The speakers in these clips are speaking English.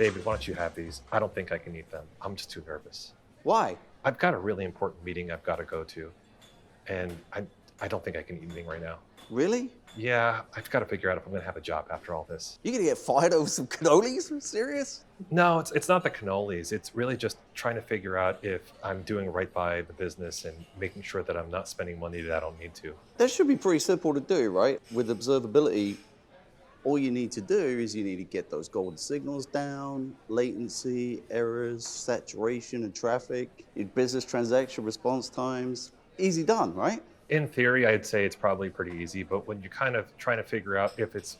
David, why don't you have these? I don't think I can eat them. I'm just too nervous. Why? I've got a really important meeting I've got to go to, and I don't think I can eat anything right now. Really? Yeah, I've got to figure out if I'm going to have a job after all this. You're gonna get fired over some cannolis? Are you serious? No, it's not the cannolis. It's really just trying to figure out if I'm doing right by the business and making sure that I'm not spending money that I don't need to. That should be pretty simple to do, right? With observability, all you need to do is you need to get those golden signals down, latency, errors, saturation and traffic, your business transaction response times. Easy done, right? In theory, I'd say it's probably pretty easy, but when you're kind of trying to figure out if it's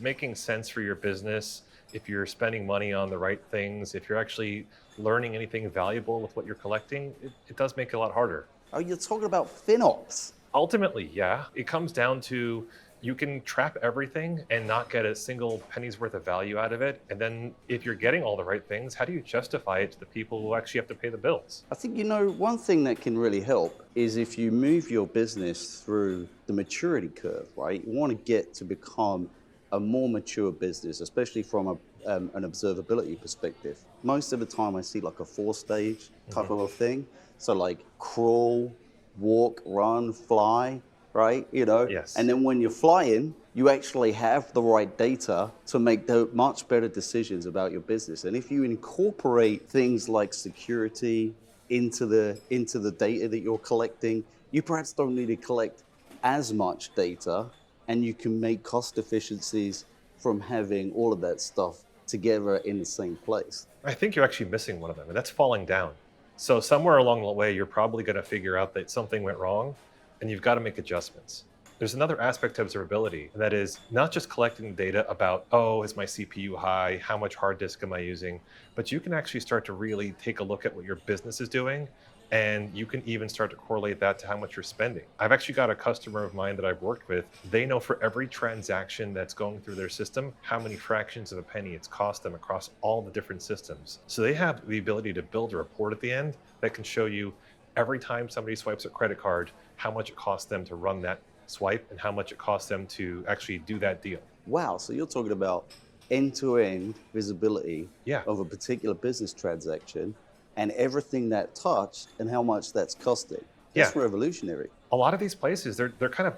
making sense for your business, if you're spending money on the right things, if you're actually learning anything valuable with what you're collecting, it does make it a lot harder. Oh, you're talking about FinOps. Ultimately, yeah, it comes down to you can trap everything and not get a single penny's worth of value out of it. And then if you're getting all the right things, how do you justify it to the people who actually have to pay the bills? I think, one thing that can really help is if you move your business through the maturity curve, right? You want to get to become a more mature business, especially from an observability perspective. Most of the time I see like a 4-stage type of a thing. So like crawl, walk, run, fly, right? Yes. And then when you're flying, you actually have the right data to make the much better decisions about your business. And if you incorporate things like security into the data that you're collecting, you perhaps don't need to collect as much data, and you can make cost efficiencies from having all of that stuff together in the same place. I think you're actually missing one of them, and that's falling down. So somewhere along the way, you're probably going to figure out that something went wrong, and you've got to make adjustments. There's another aspect to observability, and that is not just collecting data about, oh, is my CPU high? How much hard disk am I using? But you can actually start to really take a look at what your business is doing, and you can even start to correlate that to how much you're spending. I've actually got a customer of mine that I've worked with. They know for every transaction that's going through their system, how many fractions of a penny it's cost them across all the different systems. So they have the ability to build a report at the end that can show you every time somebody swipes a credit card, how much it costs them to run that swipe and how much it costs them to actually do that deal. Wow, so you're talking about end-to-end visibility of a particular business transaction and everything that touched and how much that's costing. That's revolutionary. A lot of these places, they're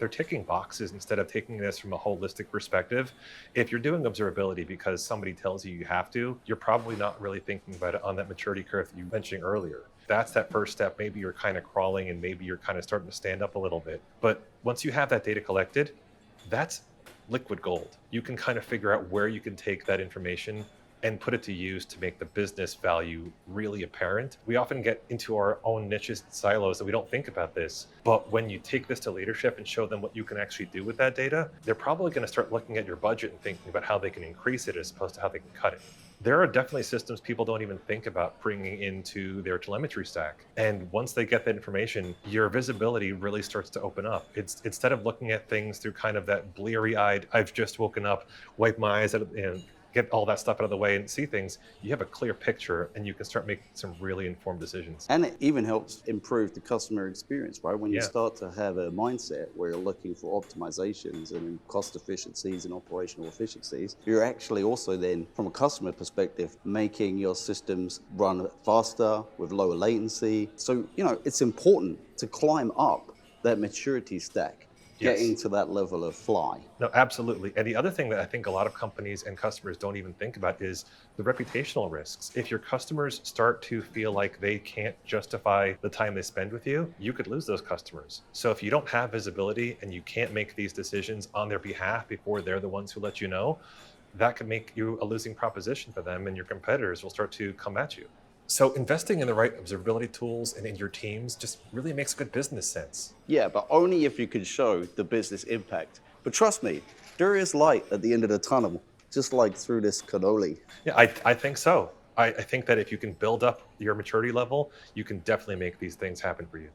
ticking boxes instead of taking this from a holistic perspective. If you're doing observability because somebody tells you have to, you're probably not really thinking about it on that maturity curve that you mentioned earlier. That's that first step. Maybe you're kind of crawling and maybe you're kind of starting to stand up a little bit. But once you have that data collected, that's liquid gold. You can kind of figure out where you can take that information and put it to use to make the business value really apparent. We often get into our own niches and silos that we don't think about this. But when you take this to leadership and show them what you can actually do with that data, they're probably going to start looking at your budget and thinking about how they can increase it as opposed to how they can cut it. There are definitely systems people don't even think about bringing into their telemetry stack. And once they get that information, your visibility really starts to open up. It's instead of looking at things through kind of that bleary-eyed, I've just woken up, wipe my eyes out, and get all that stuff out of the way and see things, you have a clear picture and you can start making some really informed decisions. And it even helps improve the customer experience, right? When you start to have a mindset where you're looking for optimizations and cost efficiencies and operational efficiencies, you're actually also then, from a customer perspective, making your systems run faster with lower latency. So, it's important to climb up that maturity stack. Getting to that level of fly. No, absolutely. And the other thing that I think a lot of companies and customers don't even think about is the reputational risks. If your customers start to feel like they can't justify the time they spend with you, you could lose those customers. So if you don't have visibility and you can't make these decisions on their behalf before they're the ones who let you know, that could make you a losing proposition for them and your competitors will start to come at you. So investing in the right observability tools and in your teams just really makes good business sense. Yeah, but only if you can show the business impact. But trust me, there is light at the end of the tunnel, just like through this cannoli. Yeah, I think so. I think that if you can build up your maturity level, you can definitely make these things happen for you.